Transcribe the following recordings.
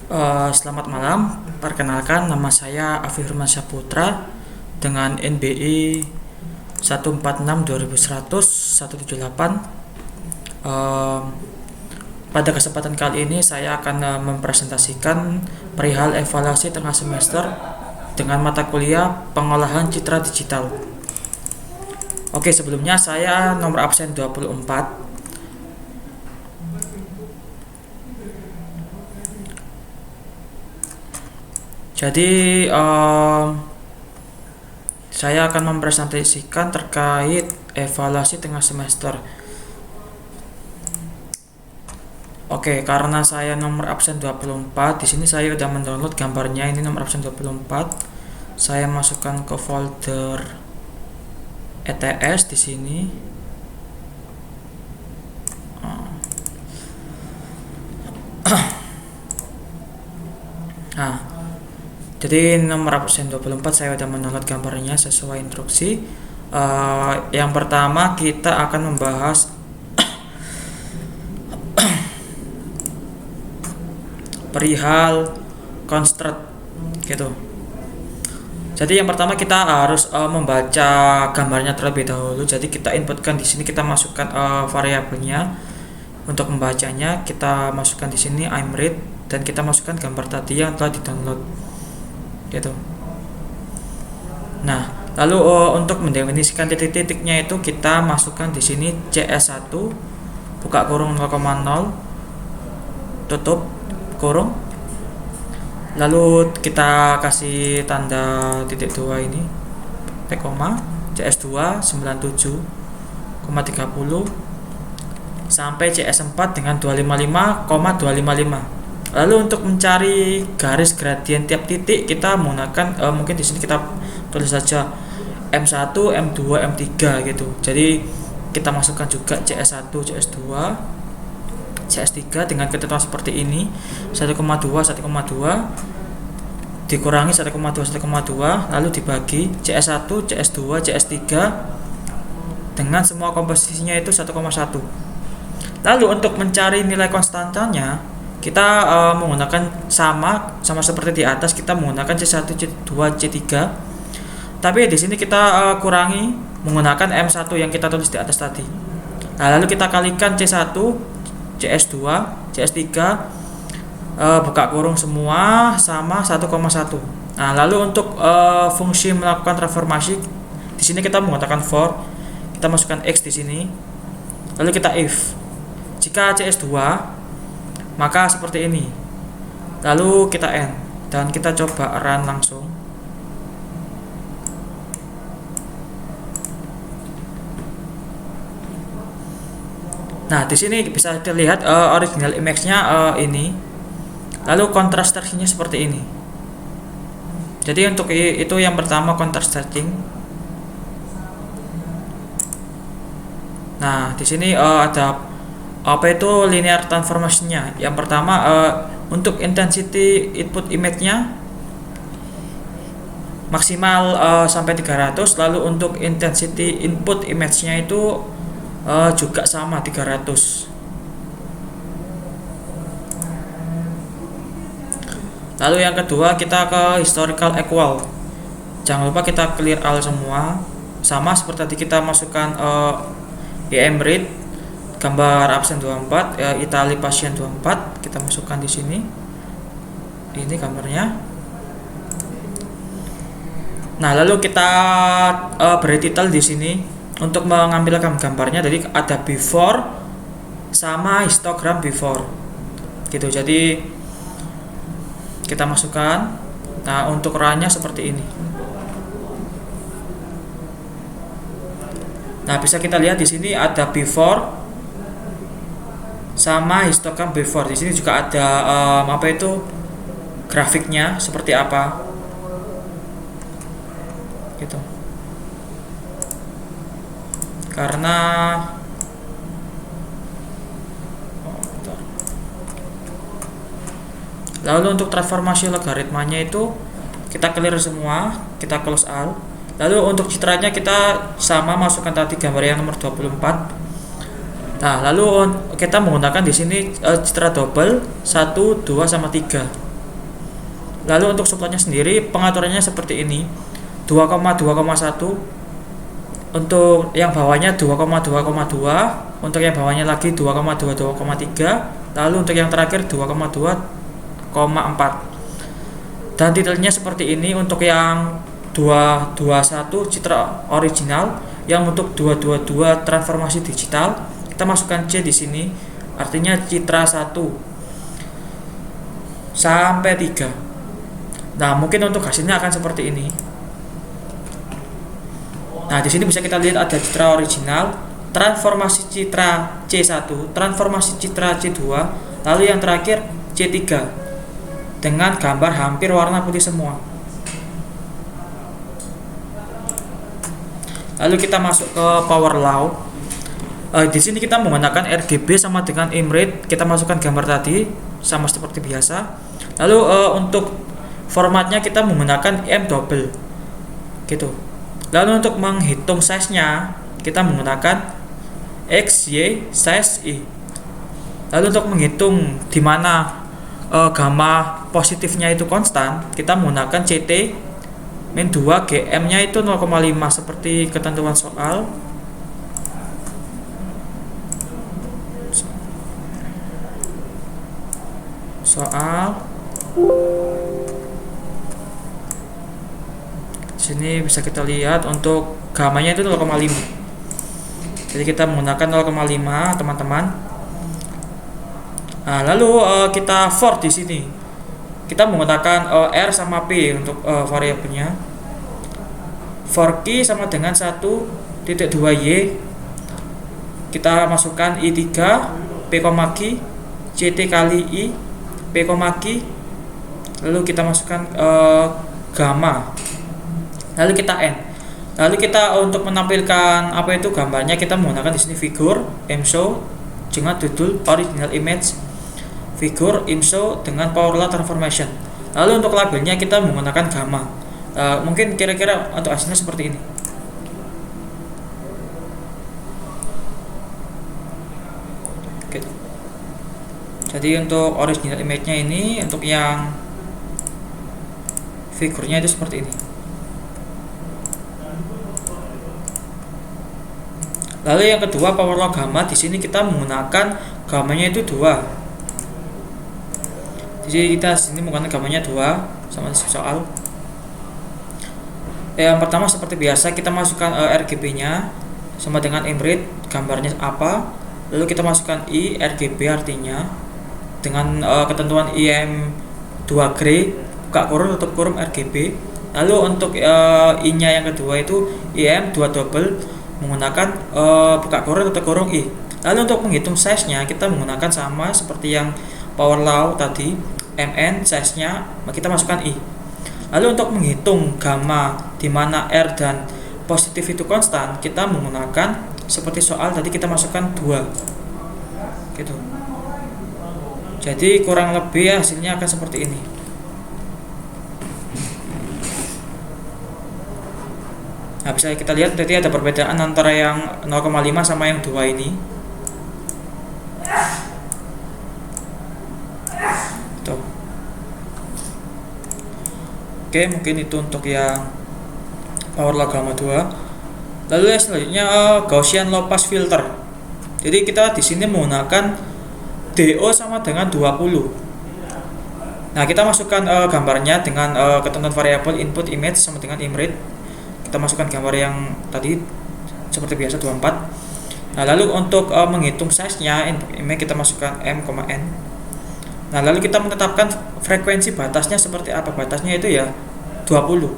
Selamat malam, perkenalkan nama saya Afif Firmansyah Putra dengan NBI 146.2100.178. Eh, Pada kesempatan kali ini saya akan mempresentasikan perihal evaluasi tengah semester dengan mata kuliah pengolahan citra digital. Oke, sebelumnya saya nomor absen 24. Jadi saya akan mempresentasikan terkait evaluasi tengah semester. Oke, karena saya nomor absen 24, di sini saya sudah mendownload gambarnya. Ini nomor absen 24. Saya masukkan ke folder ETS di sini. Nah, jadi nomor absen 24 saya sudah mendownload gambarnya sesuai instruksi. Yang pertama kita akan membahas perihal construct gitu. Jadi yang pertama kita harus membaca gambarnya terlebih dahulu. Jadi kita inputkan di sini, kita masukkan variabelnya. Untuk membacanya kita masukkan di sini I'm read dan kita masukkan gambar tadi yang telah di-download. Gitu. Nah, lalu untuk mendefinisikan titik-titiknya itu kita masukkan di sini CS1 buka kurung 0,0 tutup kurung, lalu kita kasih tanda titik 2 ini koma CS2 97,30 sampai CS4 dengan 255,255. Lalu untuk mencari garis gradien tiap titik kita menggunakan mungkin di sini kita tulis saja M1, M2, M3 gitu. Jadi kita masukkan juga CS1, CS2, CS3 dengan ketentuan seperti ini 1,2 dikurangi 1,2 lalu dibagi CS1, CS2, CS3 dengan semua komposisinya itu 1,1. Lalu untuk mencari nilai konstantanya kita menggunakan sama seperti di atas, kita menggunakan C1, C2, C3. Tapi di sini kita kurangi menggunakan M1 yang kita tulis di atas tadi. Nah, lalu kita kalikan C1, CS2, CS3 buka kurung semua sama 1,1. Nah, lalu untuk fungsi melakukan transformasi di sini kita menggunakan for, kita masukkan X di sini. Lalu kita if. Jika CS2 maka seperti ini. Lalu kita end dan kita coba run langsung. Nah, di sini bisa dilihat original image-nya ini. Lalu contrast stretching-nya seperti ini. Jadi untuk itu yang pertama contrast stretching. Nah, di sini ada apa itu linear transformation-nya. Yang pertama untuk intensity input image-nya maksimal sampai 300, lalu untuk intensity input image-nya itu juga sama 300. Lalu yang kedua kita ke historical equal. Jangan lupa kita clear all semua. Sama seperti tadi kita masukkan EM read gambar absen 24, Itali pasien 24, kita masukkan di sini. Ini gambarnya. Nah, lalu kita beri title di sini. Untuk mengambil gambarnya, jadi ada before sama histogram before gitu. Jadi kita masukkan. Nah, untuk rannya seperti ini. Nah, bisa kita lihat di sini ada before sama histogram before. Di sini juga ada apa itu grafiknya seperti apa gitu. Karena lalu untuk transformasi logaritmanya itu kita clear semua, kita close all. Lalu untuk citranya kita sama masukkan tadi gambar yang nomor 24. Nah, lalu kita menggunakan di sini citra double 1, 2 sama 3. Lalu untuk subplotnya sendiri pengaturannya seperti ini, 2,2,1, untuk yang bawahnya 2,2,2, untuk yang bawahnya lagi 2,22,3, lalu untuk yang terakhir 2,2,4. Dan detailnya seperti ini untuk yang 221 citra original, yang untuk 222 transformasi digital kita masukkan C di sini, artinya citra 1 sampai 3. Nah, mungkin untuk hasilnya akan seperti ini. Nah, di sini bisa kita lihat ada citra original, transformasi citra C1, transformasi citra C2, lalu yang terakhir C3 dengan gambar hampir warna putih semua. Lalu kita masuk ke power law. Di sini kita menggunakan RGB sama dengan image, kita masukkan gambar tadi sama seperti biasa. Lalu untuk formatnya kita menggunakan double gitu. Lalu untuk menghitung size-nya kita menggunakan X, Y, size, Y. Lalu untuk menghitung di mana gamma positifnya itu konstan, kita menggunakan CT min 2, GM-nya itu 0,5 seperti ketentuan soal. Sini bisa kita lihat untuk gamanya itu 0,5. Jadi kita menggunakan 0,5 teman-teman. Nah, lalu kita for di sini. Kita menggunakan R sama P untuk variabelnya. For key sama dengan 1.2y. Kita masukkan I3 P, key CT kali I P, key. Lalu kita masukkan gamma. Lalu kita N. Lalu kita untuk menampilkan apa itu gambarnya, kita menggunakan di sini figur show dengan judul original image, figur show dengan power law transformation. Lalu untuk labelnya kita menggunakan gamma. Mungkin kira-kira untuk hasilnya seperti ini. Oke. Jadi untuk original image-nya ini, untuk yang figurnya itu seperti ini. Lalu yang kedua power law gamma, di sini kita menggunakan gammanya itu 2. Jadi kita sini menggunakan gammanya 2 sama soal. Yang pertama seperti biasa kita masukkan RGB-nya sama dengan image, gambarnya apa. Lalu kita masukkan I, RGB artinya dengan ketentuan IM2 gray, buka kurung tutup kurung RGB. Lalu untuk I-nya yang kedua itu IM2 double menggunakan buka kurung tutup kurung I. Lalu untuk menghitung size-nya kita menggunakan sama seperti yang power law tadi, MN size-nya kita masukkan I. Lalu untuk menghitung gamma di mana R dan positif itu konstan, kita menggunakan seperti soal tadi, kita masukkan 2 gitu. Jadi kurang lebih hasilnya akan seperti ini. Nah, bisa kita lihat tadi ada perbedaan antara yang 0,5 sama yang 2 ini. Tuh. Oke, mungkin itu untuk yang power law gamma 2. Lalu yang selanjutnya Gaussian low pass filter. Jadi kita di sini menggunakan DO sama dengan 20. Nah, kita masukkan gambarnya dengan ketentuan variabel input image sama dengan image. Kita masukkan gambar yang tadi seperti biasa 24. Nah, lalu untuk menghitung size-nya image kita masukkan M, N. Nah, lalu kita menetapkan frekuensi batasnya seperti apa. Batasnya itu ya 20.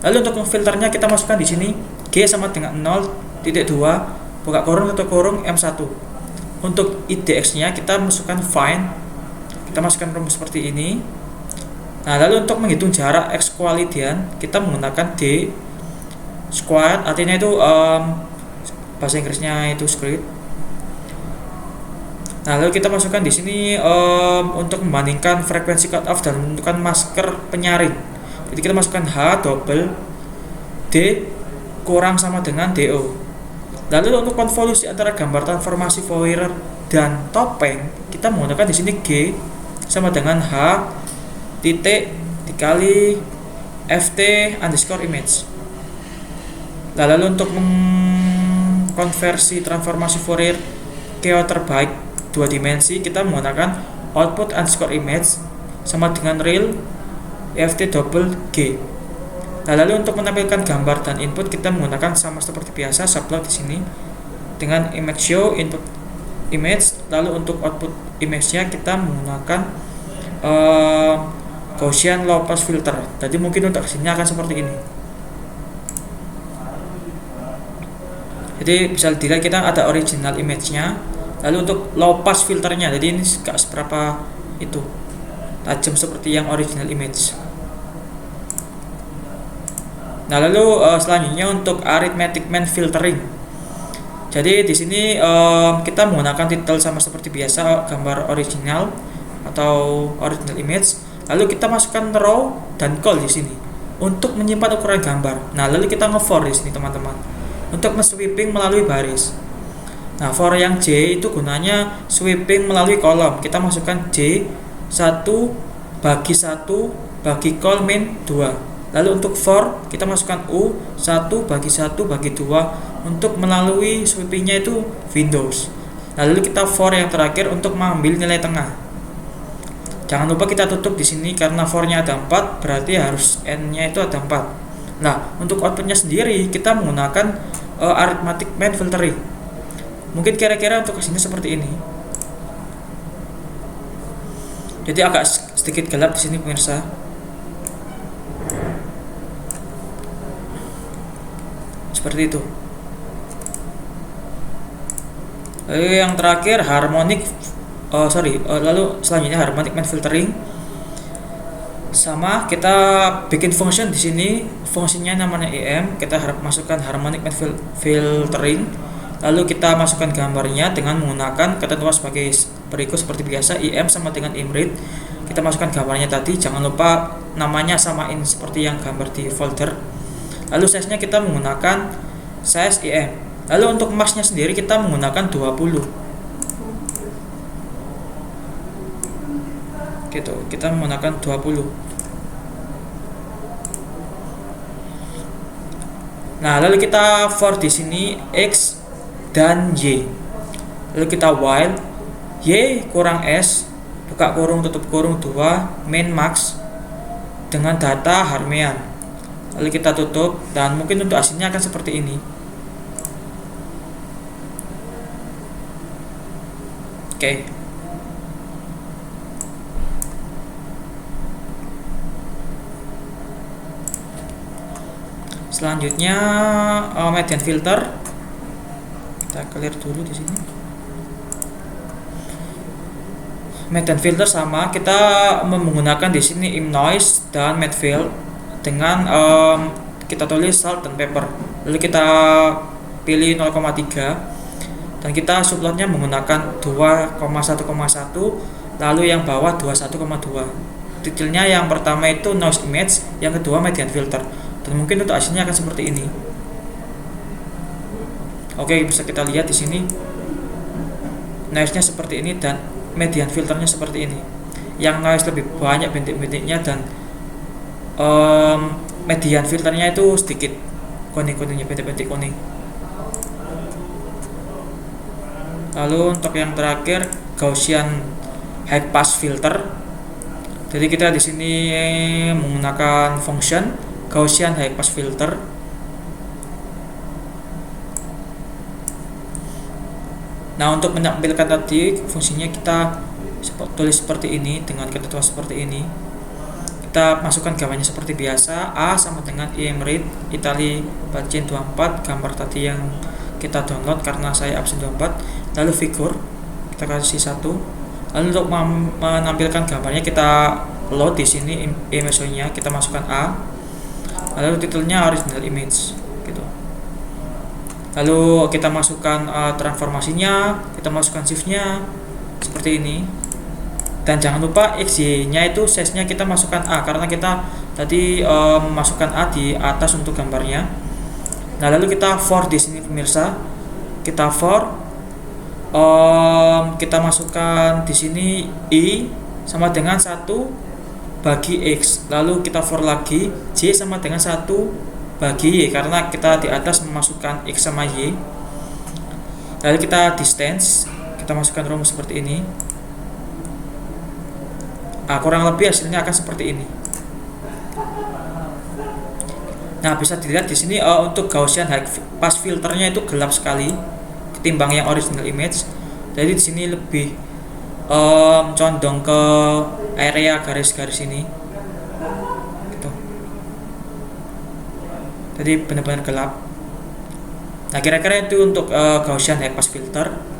Lalu untuk filternya kita masukkan di sini G sama dengan 0.2 buka kurung tutup kurung M1. Untuk IDX-nya kita masukkan find. Kita masukkan rumus seperti ini. Nah, lalu untuk menghitung jarak X kualitian kita menggunakan D squared, artinya itu bahasa Inggrisnya itu squared. Nah, lalu kita masukkan di sini untuk membandingkan frekuensi cutoff dan menentukan masker penyaring. Jadi kita masukkan H double D kurang sama dengan DO. Lalu untuk konvolusi antara gambar transformasi Fourier dan topeng kita menggunakan di sini G sama dengan H titik dikali ft underscore image. Lalu untuk mengkonversi transformasi Fourier ke terbaik dua dimensi, kita menggunakan output underscore image sama dengan real ft double g. Lalu untuk menampilkan gambar dan input, kita menggunakan sama seperti biasa subplot di sini dengan image show input image. Lalu untuk output image-nya kita menggunakan Gaussian low pass filter. Jadi mungkin untuk hasilnya akan seperti ini. Jadi bisa dilihat kita ada original image-nya. Lalu untuk low pass filternya, jadi ini gak seberapa itu tajam seperti yang original image. Nah, lalu selanjutnya untuk arithmetic mean filtering. Jadi di sini kita menggunakan title sama seperti biasa, gambar original atau original image. Lalu kita masukkan row dan col di sini untuk menyimpan ukuran gambar. Nah, lalu kita nge-for di sini teman-teman untuk men-sweeping melalui baris. Nah, for yang J itu gunanya sweeping melalui kolom. Kita masukkan J 1 bagi 1 bagi col min 2. Lalu untuk for kita masukkan U 1 bagi 1 bagi 2 untuk melalui sweepingnya itu Windows. Lalu kita for yang terakhir untuk mengambil nilai tengah. Jangan lupa kita tutup di sini karena for-nya ada 4, berarti harus n-nya itu ada 4. Nah, untuk outputnya sendiri kita menggunakan arithmetic mean filtering. Mungkin kira-kira untuk kesini seperti ini. Jadi agak sedikit gelap di sini pemirsa. Seperti itu. Lalu yang terakhir harmonic lalu selanjutnya harmonic mean filtering. Sama kita bikin function di sini, fungsinya namanya em, kita masukkan harmonic mean filtering. Lalu kita masukkan gambarnya dengan menggunakan ketentuan sebagai berikut seperti biasa, im sama dengan imread. Kita masukkan gambarnya tadi, jangan lupa namanya samain seperti yang gambar di folder. Lalu size-nya kita menggunakan size im. Lalu untuk mask-nya sendiri kita menggunakan 20. Gitu, kita menggunakan 20. Nah, lalu kita for di sini x dan y. Lalu kita while y kurang s buka kurung tutup kurung 2 min max dengan data Harmian. Lalu kita tutup dan mungkin untuk hasilnya akan seperti ini. Oke. Selanjutnya median filter. Kita clear dulu di sini. Median filter sama, kita menggunakan di sini im noise dan med fill dengan kita tulis salt dan pepper. Lalu kita pilih 0,3 dan kita subplotnya menggunakan 2,1,1, lalu yang bawah 21,2. Detailnya yang pertama itu noise image, yang kedua median filter. Dan mungkin untuk hasilnya akan seperti ini. Oke, bisa kita lihat di sini noise-nya seperti ini dan median filternya seperti ini. Yang noise lebih banyak bintik-bintiknya dan median filternya itu sedikit kuning-kuningnya, bintik-bintik kuning. Lalu untuk yang terakhir Gaussian high pass filter. Jadi kita di sini menggunakan function Gaussian high pass filter. Nah, untuk menampilkan tadi fungsinya kita tulis seperti ini dengan ketentuan seperti ini. Kita masukkan gambarnya seperti biasa, A sama dengan imread Italy Bacin 24, gambar tadi yang kita download karena saya absen 24. Lalu figur kita kasih 1. Lalu untuk menampilkan gambarnya kita load di sini image-nya, kita masukkan A. Lalu titelnya original image gitu. Lalu kita masukkan transformasinya, kita masukkan shift-nya seperti ini. Dan jangan lupa XY-nya itu size-nya kita masukkan A karena kita tadi memasukkan A di atas untuk gambarnya. Nah, lalu kita for di sini pemirsa. Kita for kita masukkan di sini I sama dengan 1 bagi X, lalu kita for lagi Y sama dengan 1 bagi Y, karena kita di atas memasukkan X sama Y. Lalu kita distance, kita masukkan rumus seperti ini. Kurang lebih hasilnya akan seperti ini. Nah, bisa dilihat di sini untuk Gaussian high pass filternya itu gelap sekali ketimbang yang original image. Jadi di sini lebih condong ke area garis-garis ini. Gitu. Jadi benar-benar gelap. Nah, kira-kira itu untuk Gaussian high pass filter.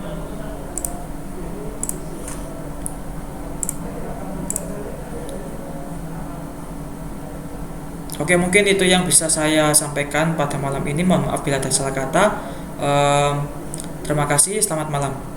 Oke, mungkin itu yang bisa saya sampaikan pada malam ini. Mohon maaf bila ada salah kata. Terima kasih, selamat malam.